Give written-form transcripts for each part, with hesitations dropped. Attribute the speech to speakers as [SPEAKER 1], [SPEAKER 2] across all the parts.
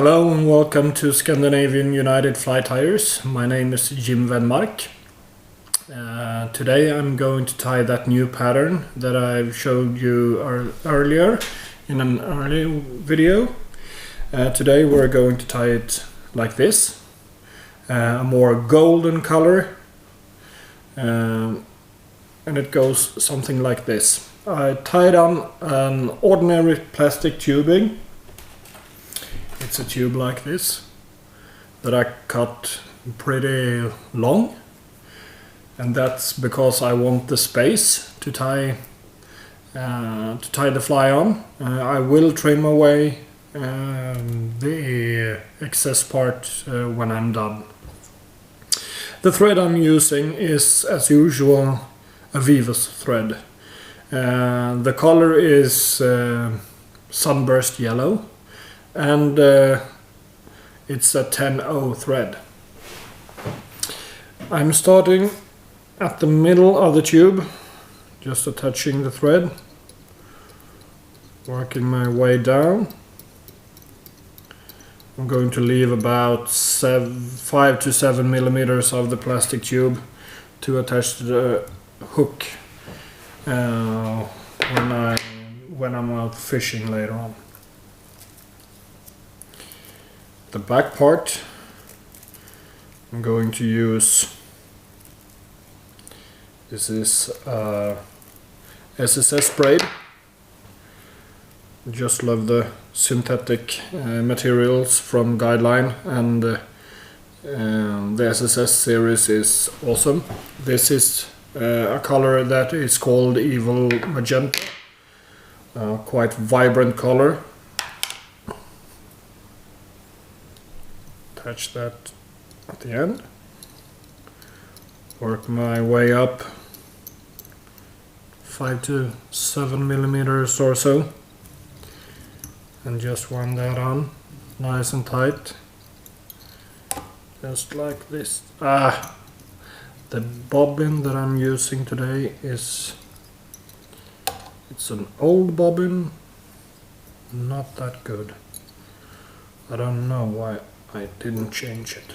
[SPEAKER 1] Hello and welcome to Scandinavian United Fly Tires. My name is Jim Venmark. Today I'm going to tie that new pattern that I showed you earlier in an earlier video. Today we're going to tie it like this, a more golden color, and it goes something like this. I tied on an ordinary plastic tubing. It's a tube like this that I cut pretty long, and that's because I want the space to tie the fly on. I will trim away the excess part when I'm done. The thread I'm using is, as usual, a Vivus thread. The color is sunburst yellow, and it's a 10-0 thread. I'm starting at the middle of the tube, just attaching the thread, working my way down. I'm going to leave about 5 to 7 millimeters of the plastic tube to attach to the hook when I'm out fishing later on. The back part I'm going to use, this is SSS braid. Just love the synthetic materials from Guideline, and the SSS series is awesome. This is a color that is called Evil Magenta, quite vibrant color. Attach that at the end, work my way up 5 to 7 millimeters or so, and just wind that on nice and tight, just like this. The bobbin that I'm using today it's an old bobbin, not that good. I don't know why I didn't change it.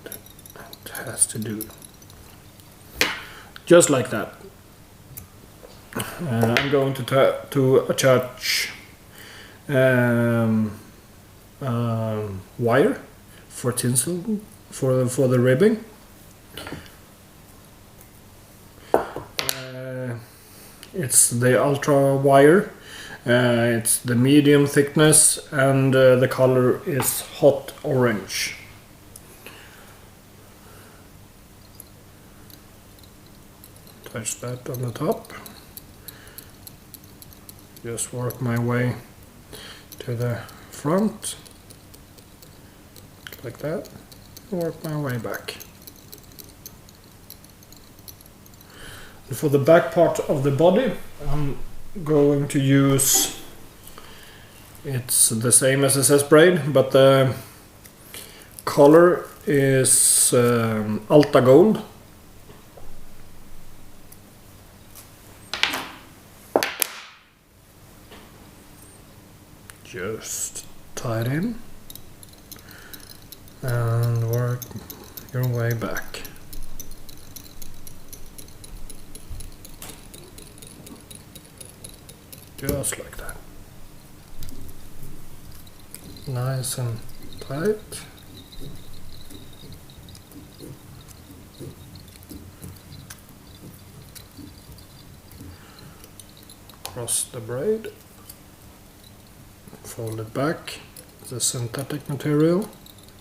[SPEAKER 1] It has to do just like that. I'm going to attach wire for tinsel for the ribbing. It's the ultra wire. It's the medium thickness, and the color is hot orange. Touch that on the top. Just work my way to the front, like that. Work my way back. And for the back part of the body, I'm going to use, it's the same as SSS braid, but the color is Alta Gold. Just tie it in and work your way back. Just like that. Nice and tight. Cross the braid. Fold it back. It's a synthetic material.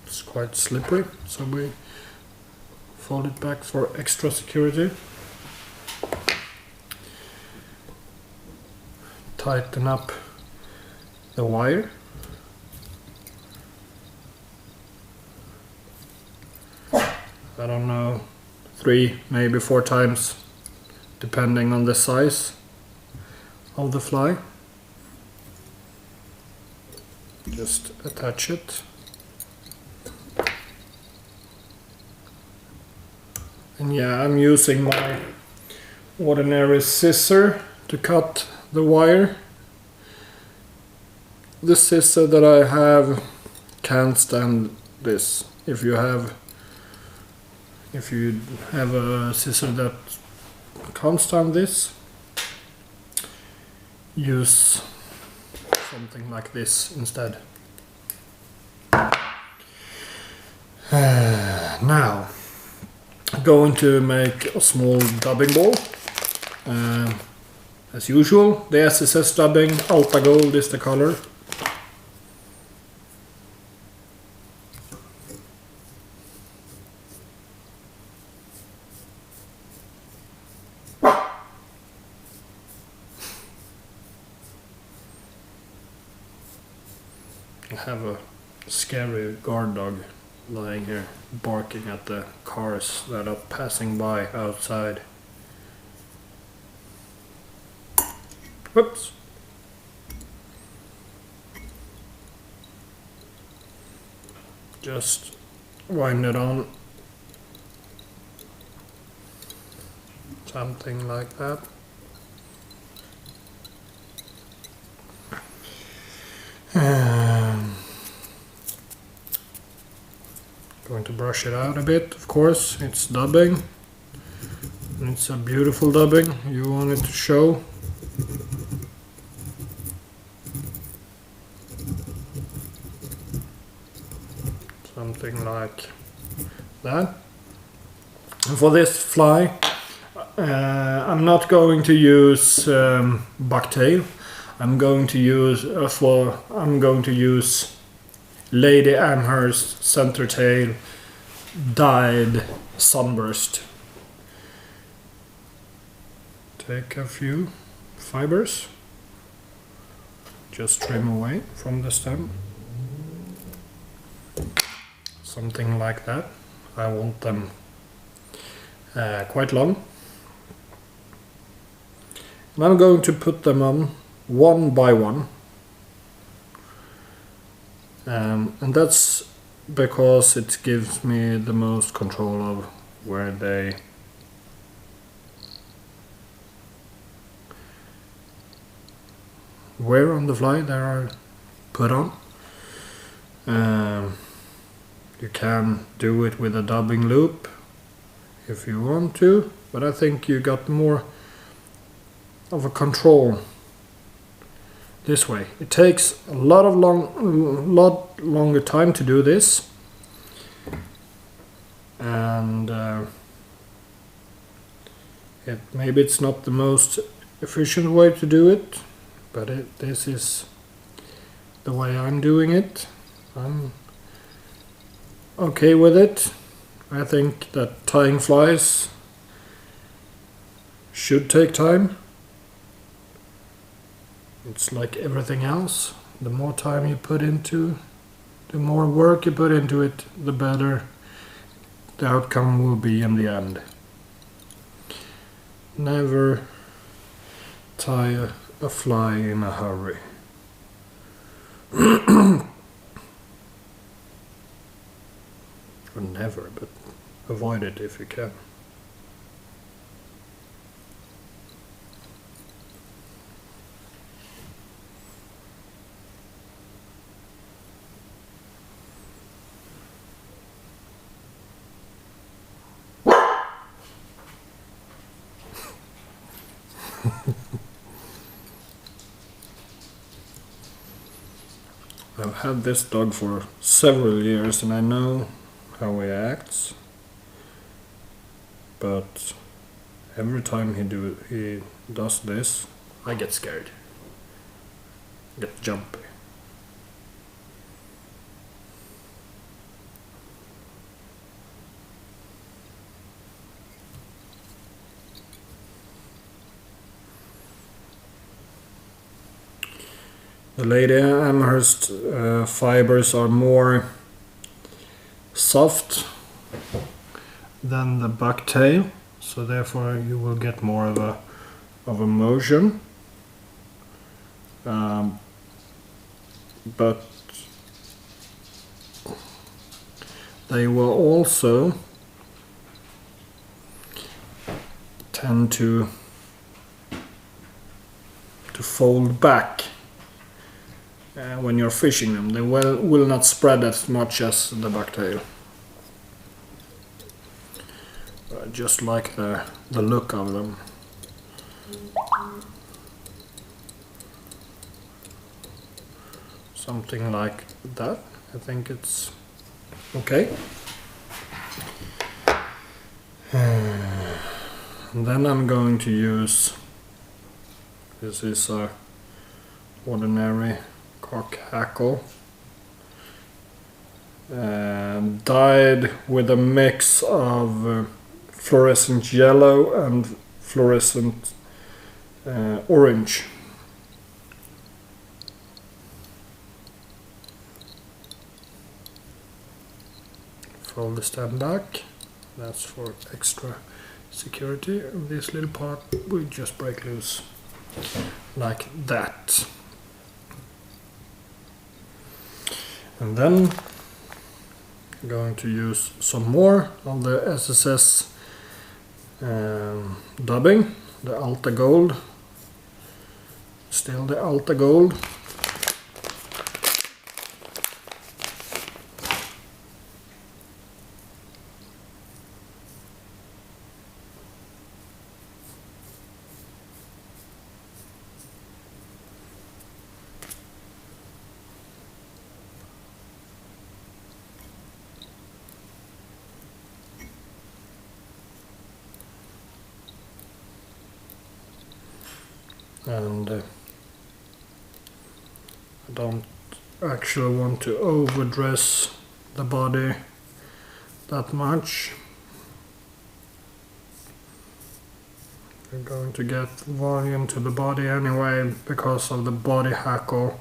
[SPEAKER 1] It's quite slippery, so we fold it back for extra security. Tighten up the wire. I don't know, 3, maybe 4 times, depending on the size of the fly. Just attach it. And yeah, I'm using my ordinary scissor to cut the wire. this scissor that I have can't stand this. If you have a scissor that can't stand this, use something like this instead. Now, I'm going to make a small dubbing ball. As usual, the SSS dubbing, Alta Gold is the color. I have a scary guard dog lying here barking at the cars that are passing by outside. Whoops. Just wind it on. Something like that. Going to brush it out a bit, of course. It's dubbing. And it's a beautiful dubbing. You want it to show. Something like that. And for this fly, I'm not going to use bucktail. I'm going to use Lady Amherst Centertail dyed Sunburst. Take a few fibers, just trim away from the stem. Something like that. I want them quite long. And I'm going to put them on one by one. And that's because it gives me the most control of where on the fly they are put on. You can do it with a dubbing loop if you want to, but I think you got more of a control this way. It takes a lot longer time to do this, and maybe it's not the most efficient way to do it, but this is the way I'm doing it. I'm okay with it. I think that tying flies should take time. It's like everything else. The more time you put into, the more work you put into it, the better the outcome will be in the end. Never tie a fly in a hurry. Or never, but avoid it if you can. I've had this dog for several years and I know how he acts, but every time he does this, I get scared, get jumpy. The Lady Amherst fibers are more soft than the bucktail, so therefore you will get more of a motion. But they will also tend to fold back when you're fishing them. They will not spread as much as the bucktail. I just like the look of them. Something like that. I think it's okay. And then I'm going to use, this is a ordinary cock hackle, dyed with a mix of fluorescent yellow and fluorescent orange. Fold the stem back, that's for extra security, and this little part we just break loose like that. And then I'm going to use some more of the SSS dubbing, the Alta Gold, still the Alta Gold. And I don't actually want to overdress the body that much. We're going to get volume to the body anyway because of the body hackle.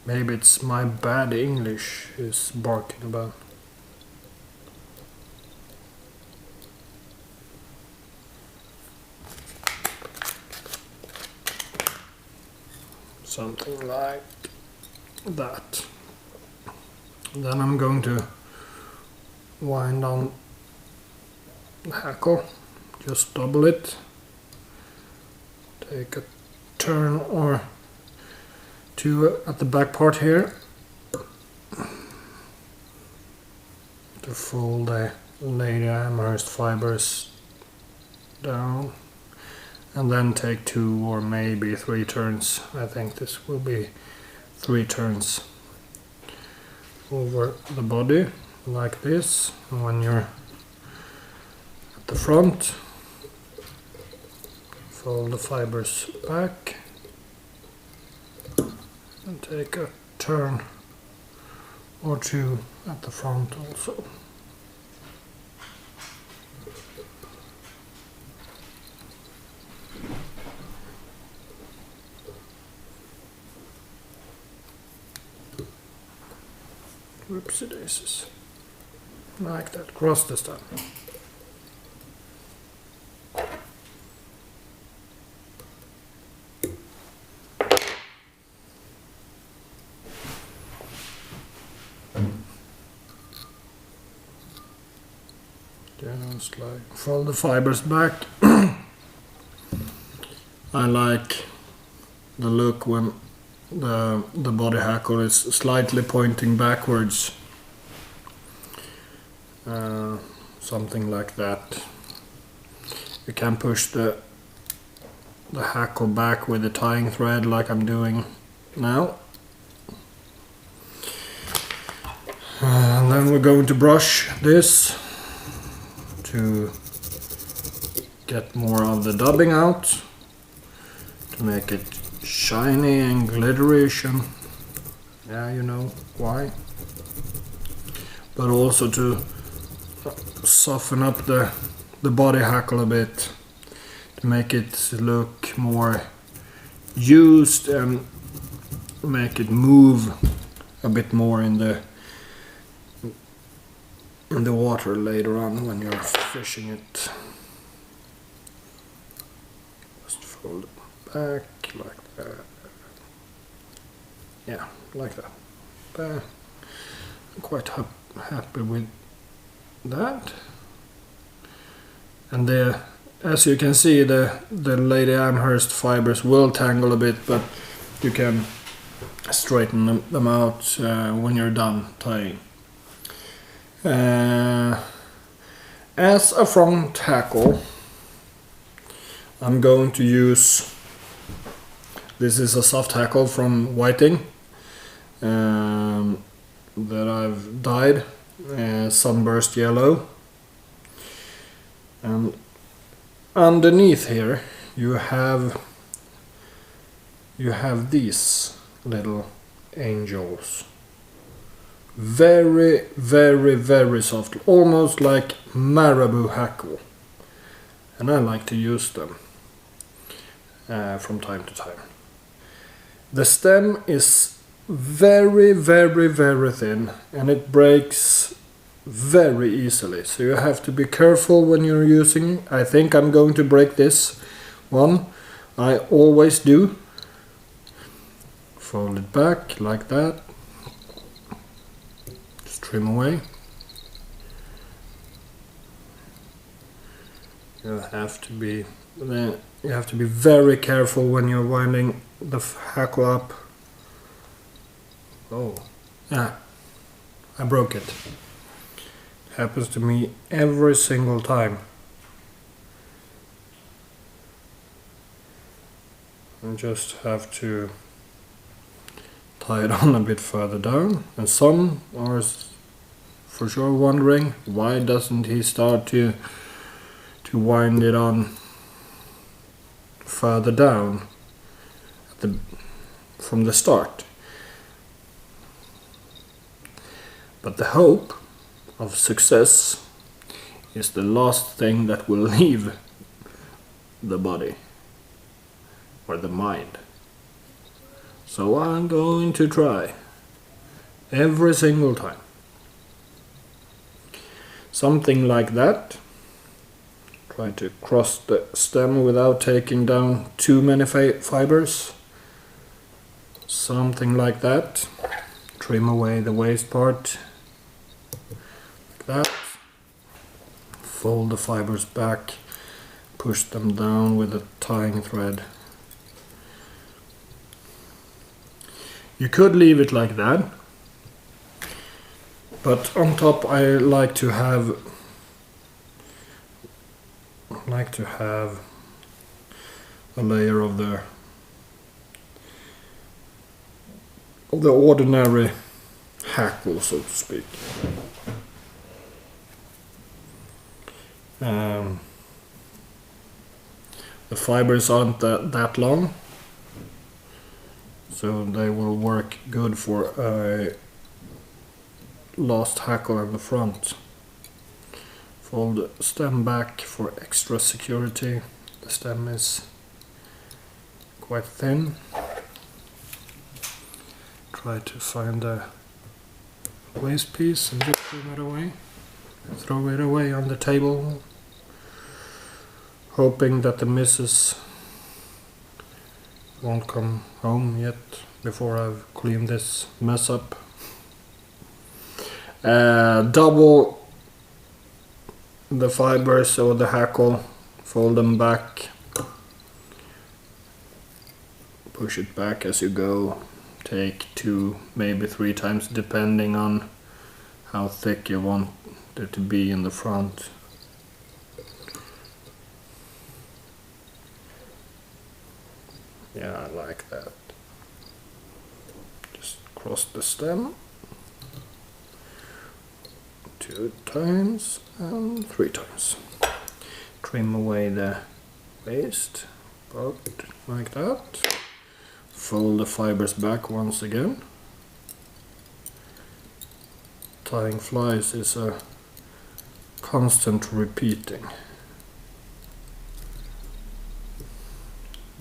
[SPEAKER 1] Maybe it's my bad English is barking about. Something like that. Then I'm going to wind on the hackle, just double it, take a turn or two at the back part here to fold the Lady Amherst fibers down, and then take 2 or maybe 3 turns. I think this will be 3 turns over the body like this. And when you're at the front, fold the fibers back and take a turn or 2 at the front also. Whoopsie daisies. Like that, cross this time. Just like fold the fibers back. I like the look when the body hackle is slightly pointing backwards. Something like that. You can push the hackle back with the tying thread like I'm doing now. And then we're going to brush this to get more of the dubbing out, to make it shiny and glitteration. Yeah, you know why. But also to soften up the body hackle a bit, to make it look more used and make it move a bit more in the water later on when you're fishing it. Just fold it back like that. Yeah, like that. quite happy with that. And as you can see, the Lady Amherst fibers will tangle a bit, but you can straighten them out when you're done tying. As a front hackle, I'm going to use, this is a soft hackle from Whiting that I've dyed sunburst yellow. And underneath here you have these little angels. Very, very, very soft, almost like marabou hackle. And I like to use them from time to time. The stem is very, very, very thin, and it breaks very easily, so you have to be careful when you're using it. I think I'm going to break this one. I always do. Fold it back like that. Just trim away. You have to be very careful when you're winding the hackle up. Oh, yeah, I broke it. Happens to me every single time. I just have to tie it on a bit further down. And some are for sure wondering, why doesn't he start to wind it on further down from the start? But the hope of success is the last thing that will leave the body or the mind. So I'm going to try every single time. Something like that. Try to cross the stem without taking down too many fibers. Something like that. Trim away the waste part. That. Fold the fibers back, push them down with a tying thread. You could leave it like that, but on top I like to have a layer of the ordinary hackle, so to speak. The fibers aren't that long, so they will work good for a last hackle in the front. Fold the stem back for extra security. The stem is quite thin. Try to find a waste piece and just throw it away. Throw it away on the table, hoping that the missus won't come home yet before I've cleaned this mess up. Double the fibers or the hackle, fold them back, push it back as you go, take 2, maybe 3 times depending on how thick you want it to be in the front. Yeah, I like that. Just cross the stem 2 times and 3 times. Trim away the waste, about like that. Fold the fibers back once again. Tying flies is a constant repeating.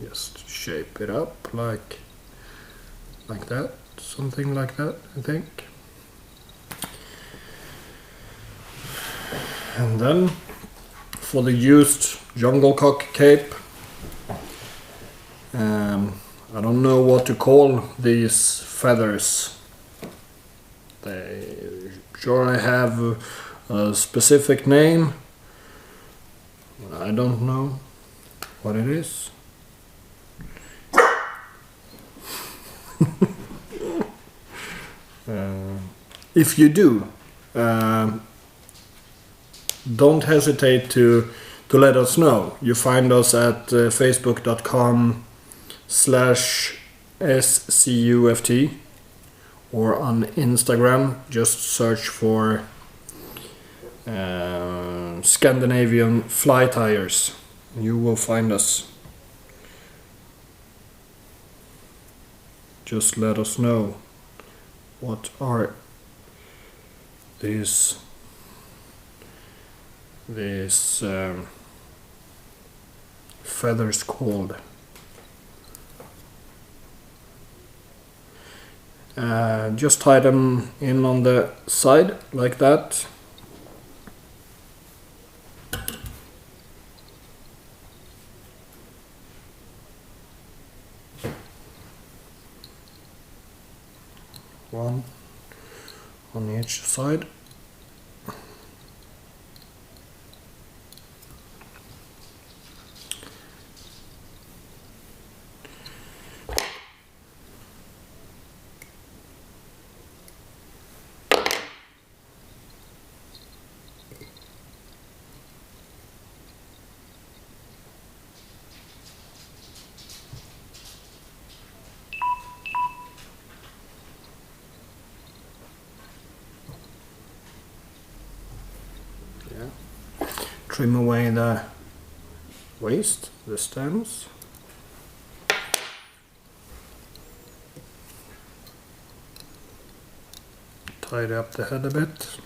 [SPEAKER 1] Just shape it up like that, something like that, I think. And then for the used jungle cock cape, I don't know what to call these feathers. They sure I have a specific name. I don't know what it is. If you do, don't hesitate to let us know. You find us at facebook.com/SCUFT or on Instagram. Just search for Scandinavian Fly Tires. You will find us. Just let us know what are these feathers called. Just tie them in on the side like that. One on each side. Trim away the waste, the stems. Tidy up the head a bit.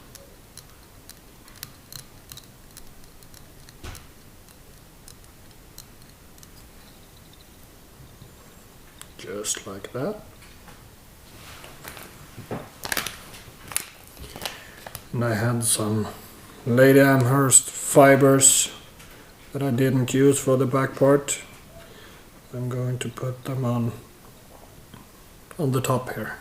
[SPEAKER 1] Just like that. And I had some Lady Amherst fibers that I didn't use for the back part. I'm going to put them on the top here.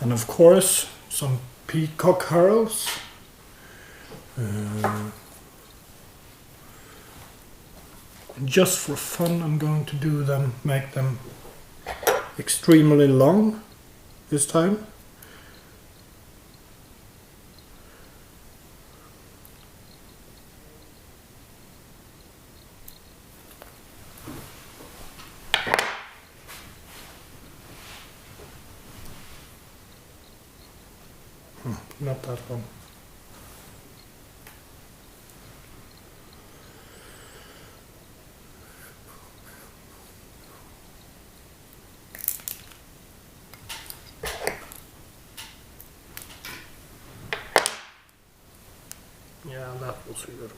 [SPEAKER 1] And of course, some peacock harrows. Just for fun, I'm going to do them, make them extremely long this time. Not that one. Yeah, that was good.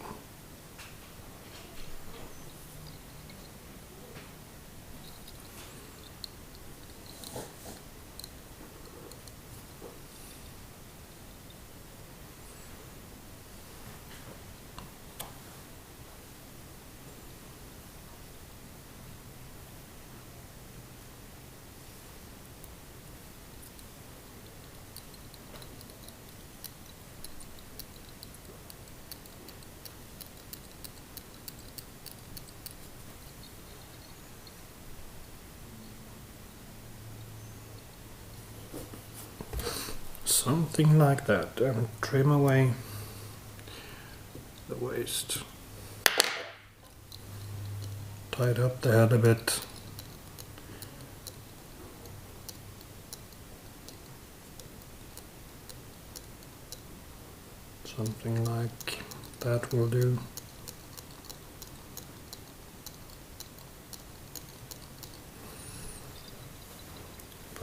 [SPEAKER 1] Something like that, and trim away the waste. Tied up the head a bit. Something like that will do.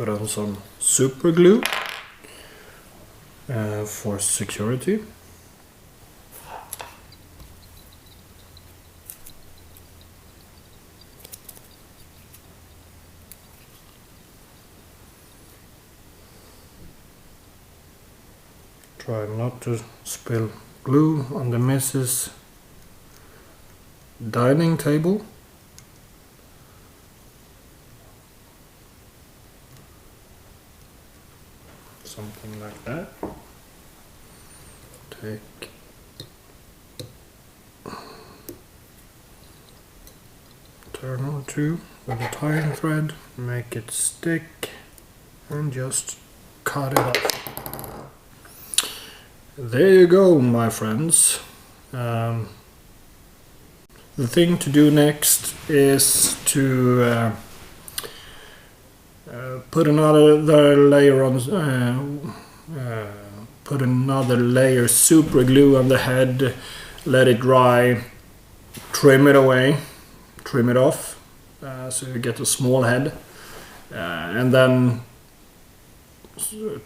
[SPEAKER 1] Put on some super glue for security. Try not to spill glue on the Mrs. dining table. Something like that. Take turn or two with a tying thread, make it stick, and just cut it off. There you go, my friends. The thing to do next is to put another layer on. Put another layer super glue on the head. Let it dry. Trim it away. Trim it off, so you get a small head, and then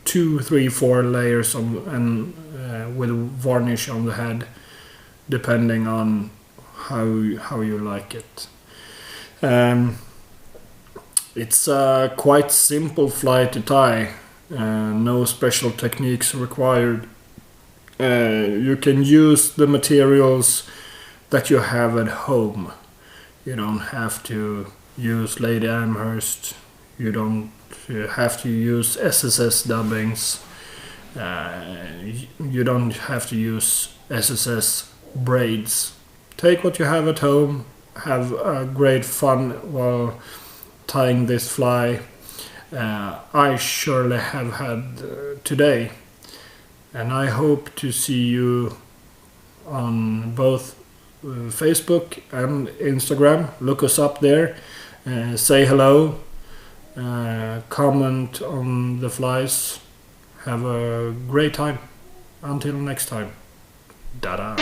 [SPEAKER 1] 2, 3, 4 layers on, and with varnish on the head, depending on how you like it. It's a quite simple fly to tie, no special techniques required. You can use the materials that you have at home. You don't have to use Lady Amherst. You don't have to use SSS dubbings. You don't have to use SSS braids. Take what you have at home. Have a great fun while tying this fly. I surely have had today. And I hope to see you on both Facebook and Instagram. Look us up there, say hello, comment on the flies. Have a great time. Until next time. Da-da.